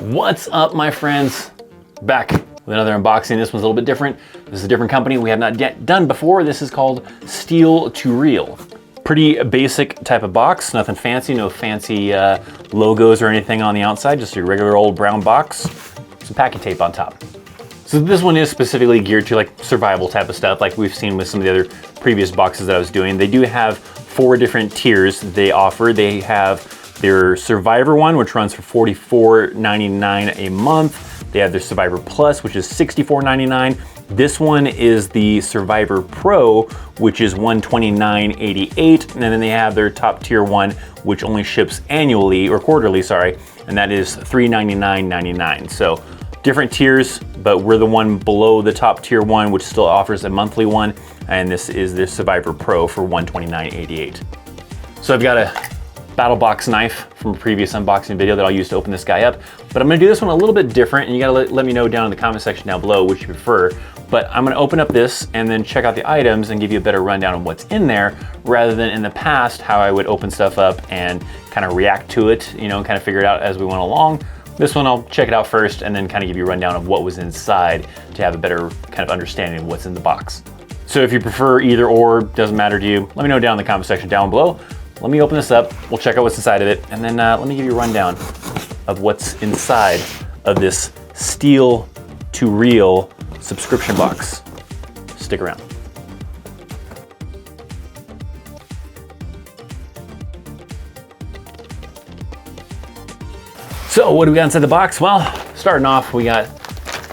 What's up, my friends? Back with another unboxing. This one's a little bit different. This is a different company we have not yet done before. This is called Steel to Reel. Pretty basic type of box, nothing fancy, no fancy logos or anything on the outside, just your regular old brown box, some packing tape on top. So this one is specifically geared to like survival type of stuff, like we've seen with some of the other previous boxes that I was doing. They do have 4 different tiers they offer. They have their Survivor one, which runs for $44.99 a month. They have their Survivor Plus, which is $64.99. This one is the Survivor Pro, which is $129.88. And then they have their top tier one, which only ships annually, or quarterly, sorry, and that is $399.99. So different tiers, but we're the one below the top tier one, which still offers a monthly one. And this is the Survivor Pro for $129.88. So I've got a battle box knife from a previous unboxing video that I'll use to open this guy up, but I'm gonna do this one a little bit different, and you gotta let me know down in the comment section down below which you prefer. But I'm gonna open up this and then check out the items and give you a better rundown of what's in there, rather than in the past how I would open stuff up and kind of react to it, you know, kind of figure it out as we went along. This one I'll check it out first and then kind of give you a rundown of what was inside to have a better kind of understanding of what's in the box. So if you prefer either or, doesn't matter to you, let me know down in the comment section down below. Let me open this up, we'll check out what's inside of it, and then let me give you a rundown of what's inside of this Steel to Reel subscription box. Stick around. So what do we got inside the box? Well, starting off, we got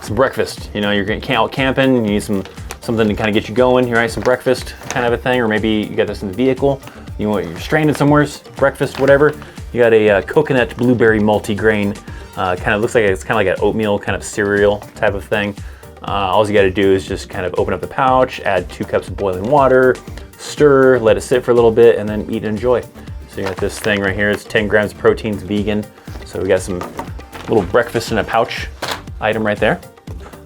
some breakfast. You know, you're getting out camping, you need something to kind of get you going, right? Some breakfast kind of a thing, or maybe you got this in the vehicle. You're stranded somewhere, breakfast, whatever. You got a coconut blueberry multi-grain, kind of looks like it's kind of like an oatmeal kind of cereal type of thing. All you got to do is just kind of open up the pouch, add 2 cups of boiling water, stir, let it sit for a little bit, and then eat and enjoy. So you got this thing right here. It's 10 grams of protein, it's vegan. So we got some little breakfast in a pouch item right there.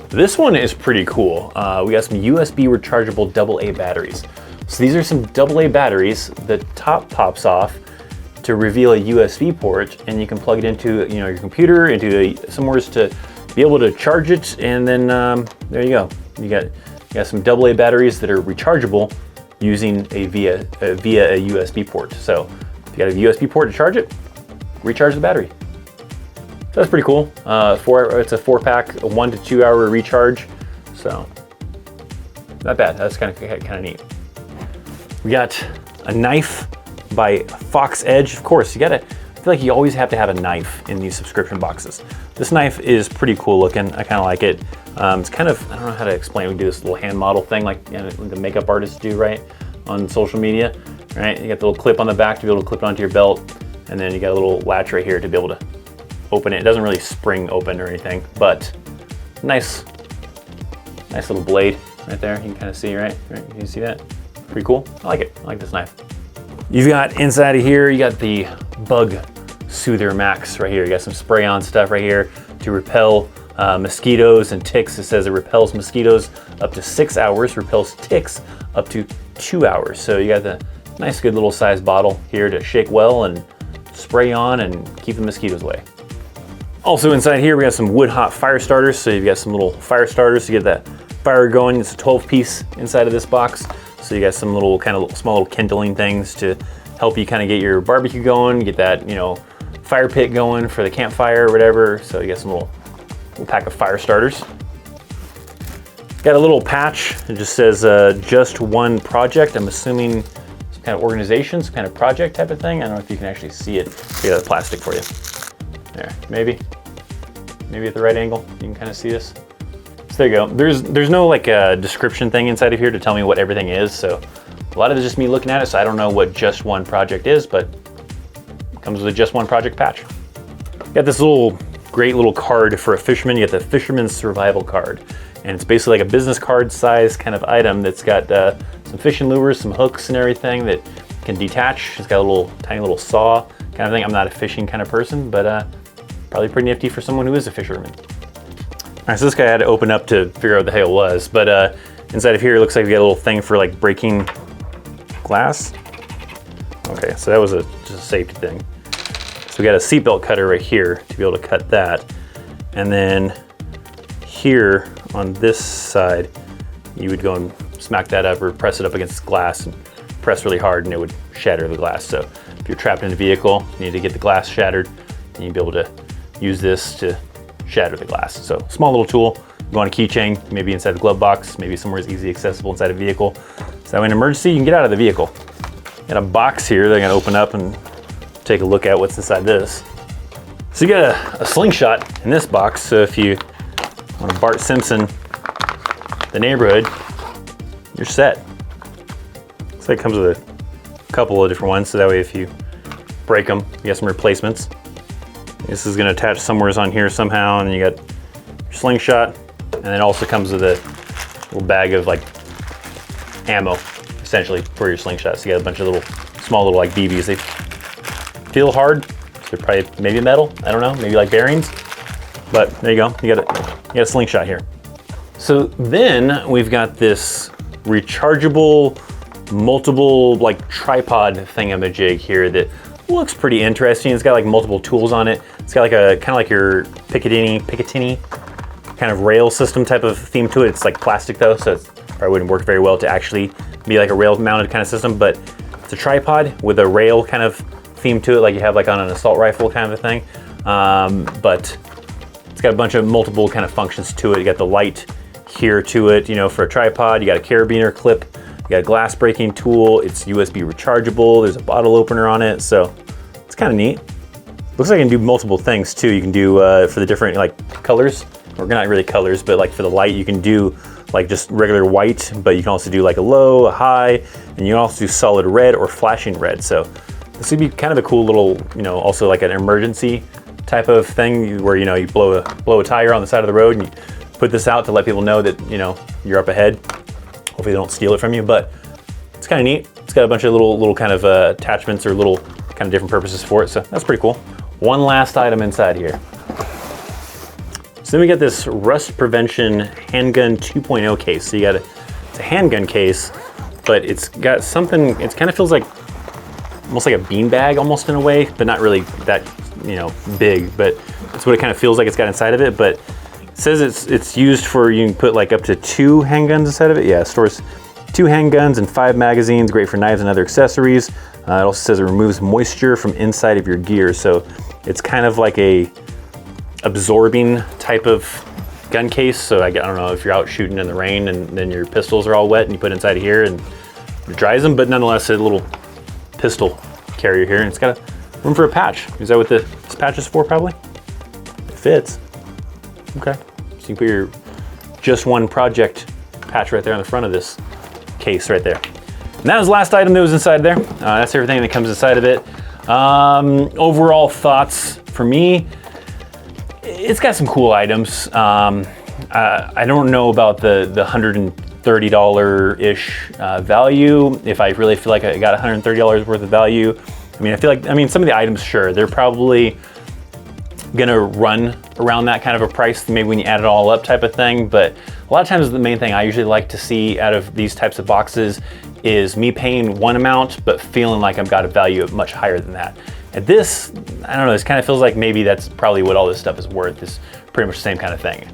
This one is pretty cool. We got some USB rechargeable AA batteries. So these are some AA batteries. The top pops off to reveal a USB port, and you can plug it into your computer, into somewhere to be able to charge it, and then there you go. You got some AA batteries that are rechargeable using via a USB port. So if you got a USB port to charge it, recharge the battery. So that's pretty cool. It's a 4-pack, a 1 to 2 hour recharge. So not bad. That's kind of neat. We got a knife by Fox Edge. Of course, I feel like you always have to have a knife in these subscription boxes. This knife is pretty cool looking. I kind of like it. It's kind of, I don't know how to explain. We do this little hand model thing like the makeup artists do, right? On social media, right? You got the little clip on the back to be able to clip it onto your belt. And then you got a little latch right here to be able to open it. It doesn't really spring open or anything, but nice little blade right there. You can kind of see, right? You can see that? Pretty cool. I like it. I like this knife. You've got inside of here, you got the Bug Soother Max right here. You got some spray-on stuff right here to repel mosquitoes and ticks. It says it repels mosquitoes up to 6 hours, repels ticks up to 2 hours. So you got the nice, good little size bottle here to shake well and spray on and keep the mosquitoes away. Also inside here, we got some wood hot fire starters. So you've got some little fire starters to get that fire going. It's a 12-piece inside of this box. So you got some little small little kindling things to help you kind of get your barbecue going, get that, fire pit going for the campfire or whatever. So you got some little pack of fire starters. Got a little patch. It just says just one project. I'm assuming some kind of organization, some kind of project type of thing. I don't know if you can actually see it. I got the plastic for you. There, maybe at the right angle, you can kind of see this. So there you go. There's no like description thing inside of here to tell me what everything is. So a lot of it's just me looking at it. So I don't know what just one project is, but it comes with a just one project patch. Got this great little card for a fisherman. You got the Fisherman Survival Card. And it's basically like a business card size kind of item that's got some fishing lures, some hooks and everything that can detach. It's got a tiny little saw kind of thing. I'm not a fishing kind of person, but probably pretty nifty for someone who is a fisherman. All right, so this guy had to open up to figure out what the hell it was, but inside of here, it looks like we got a little thing for like breaking glass. Okay, so that was just a safety thing. So we got a seatbelt cutter right here to be able to cut that. And then here on this side, you would go and smack that up or press it up against glass and press really hard and it would shatter the glass. So if you're trapped in a vehicle, you need to get the glass shattered, and you'd be able to use this to shatter the glass. So small little tool, go on a keychain, maybe inside the glove box, maybe somewhere easy accessible inside a vehicle. So that way in an emergency, you can get out of the vehicle. Got a box here that I'm gonna open up and take a look at what's inside this. So you got a slingshot in this box. So if you want to Bart Simpson the neighborhood, you're set. Looks like it comes with a couple of different ones. So that way if you break them, you got some replacements. This is gonna attach somewhere on here somehow, and then you got your slingshot, and it also comes with a little bag of like ammo, essentially, for your slingshot. So you got a bunch of little, small little like BBs. They feel hard, so they're probably maybe metal, I don't know, maybe like bearings. But there you go, you got a slingshot here. So then we've got this rechargeable, multiple like tripod thingamajig here that looks pretty interesting. It's got like multiple tools on it. It's got like a kind of like your Picatinny kind of rail system type of theme to it. It's like plastic though, so it probably wouldn't work very well to actually be like a rail mounted kind of system, but it's a tripod with a rail kind of theme to it, like you have like on an assault rifle kind of a thing. But it's got a bunch of multiple kind of functions to it. You got the light here to it, you know, for a tripod. You got a carabiner clip. You got a glass breaking tool. It's USB rechargeable. There's a bottle opener on it, so it's kind of neat. Looks like you can do multiple things too. You can do for the different like colors, or not really colors, but like for the light, you can do like just regular white, but you can also do like a low, a high, and you can also do solid red or flashing red. So this would be kind of a cool little, you know, also like an emergency type of thing where, you know, you blow a tire on the side of the road and you put this out to let people know that, you know, you're up ahead. Hopefully they don't steal it from you, but it's kind of neat. It's got a bunch of little kind of attachments or little kind of different purposes for it, so that's pretty cool. One last item inside here. So then we got this rust prevention handgun 2.0 case. So you got it's a handgun case, but it's got something, it kind of feels like almost like a beanbag almost in a way, but not really that, you know, big, but that's what it kind of feels like it's got inside of it. But it says it's used for, you can put like up to 2 handguns inside of it. Yeah, it stores 2 handguns and 5 magazines, great for knives and other accessories. It also says it removes moisture from inside of your gear. So it's kind of like a absorbing type of gun case. So I don't know if you're out shooting in the rain and then your pistols are all wet and you put it inside of here and it dries them, but nonetheless a little pistol carrier here, and it's got room for a patch. Is that what this patch is for? Probably. It fits. Okay. So you can put your just one project patch right there on the front of this case right there. And that was the last item that was inside there. That's everything that comes inside of it. Overall thoughts for me, it's got some cool items. I don't know about the $130-ish value. If I really feel like I got $130 worth of value, I mean, some of the items, sure, they're probably gonna run around that kind of a price, maybe when you add it all up type of thing. But a lot of times the main thing I usually like to see out of these types of boxes is me paying one amount, but feeling like I've got a value much higher than that. At this, I don't know, this kind of feels like maybe that's probably what all this stuff is worth, is pretty much the same kind of thing.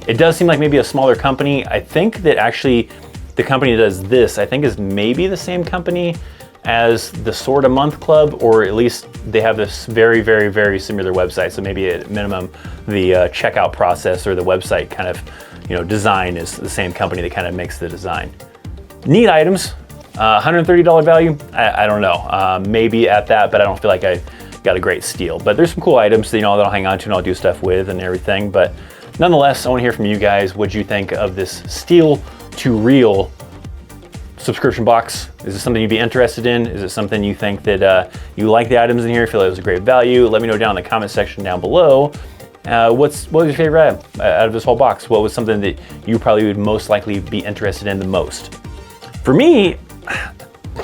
It does seem like maybe a smaller company. I think that actually the company that does this, I think is maybe the same company as the Sword a Month Club, or at least they have this very, very, very similar website. So maybe at minimum, the checkout process or the website kind of, you know, design is the same company that kind of makes the design. Neat items, $130 value, I don't know. Maybe at that, but I don't feel like I got a great steal. But there's some cool items, you know, that I'll hang on to and I'll do stuff with and everything. But nonetheless, I want to hear from you guys. What'd you think of this Steel to Reel subscription box? Is this something you'd be interested in? Is it something you think that you like the items in here, feel like it was a great value? Let me know down in the comment section down below. What was your favorite item out of this whole box? What was something that you probably would most likely be interested in the most? For me,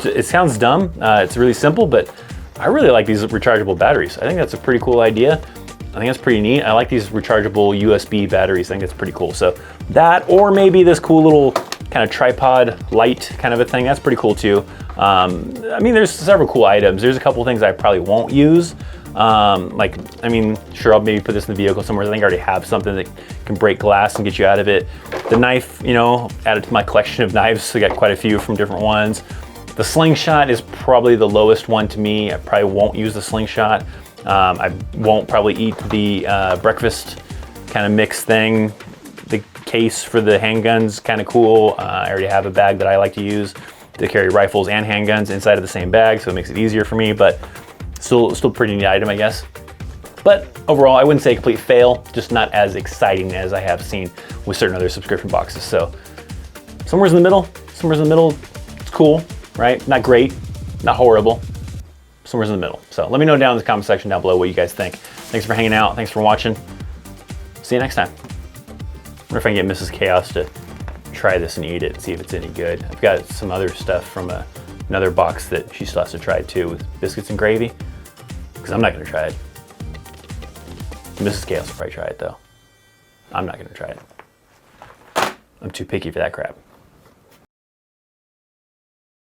it sounds dumb. It's really simple, but I really like these rechargeable batteries. I think that's a pretty cool idea. I think that's pretty neat. I like these rechargeable USB batteries. I think that's pretty cool. So that, or maybe this cool little kind of tripod light kind of a thing, that's pretty cool too. I mean, there's several cool items. There's a couple things I probably won't use, Like, I mean, sure, I'll maybe put this in the vehicle somewhere. I think I already have something that can break glass and get you out of it. The knife, you know, added to my collection of knives. So I got quite a few from different ones. The Slingshot is probably the lowest one to me. I probably won't use the Slingshot. I won't probably eat the breakfast kind of mix thing. The case for the handgun's kind of cool. I already have a bag that I like to use to carry rifles and handguns inside of the same bag, so it makes it easier for me, but still pretty neat item, I guess. But overall, I wouldn't say a complete fail, just not as exciting as I have seen with certain other subscription boxes. So somewhere's in the middle, it's cool, right? Not great, not horrible, somewhere's in the middle. So let me know down in the comment section down below what you guys think. Thanks for hanging out, thanks for watching. See you next time. I wonder if I can get Mrs. Chaos to try this and eat it, see if it's any good. I've got some other stuff from another box that she still has to try too, with biscuits and gravy, because I'm not gonna try it. Mrs. Chaos will probably try it though. I'm not gonna try it. I'm too picky for that crap.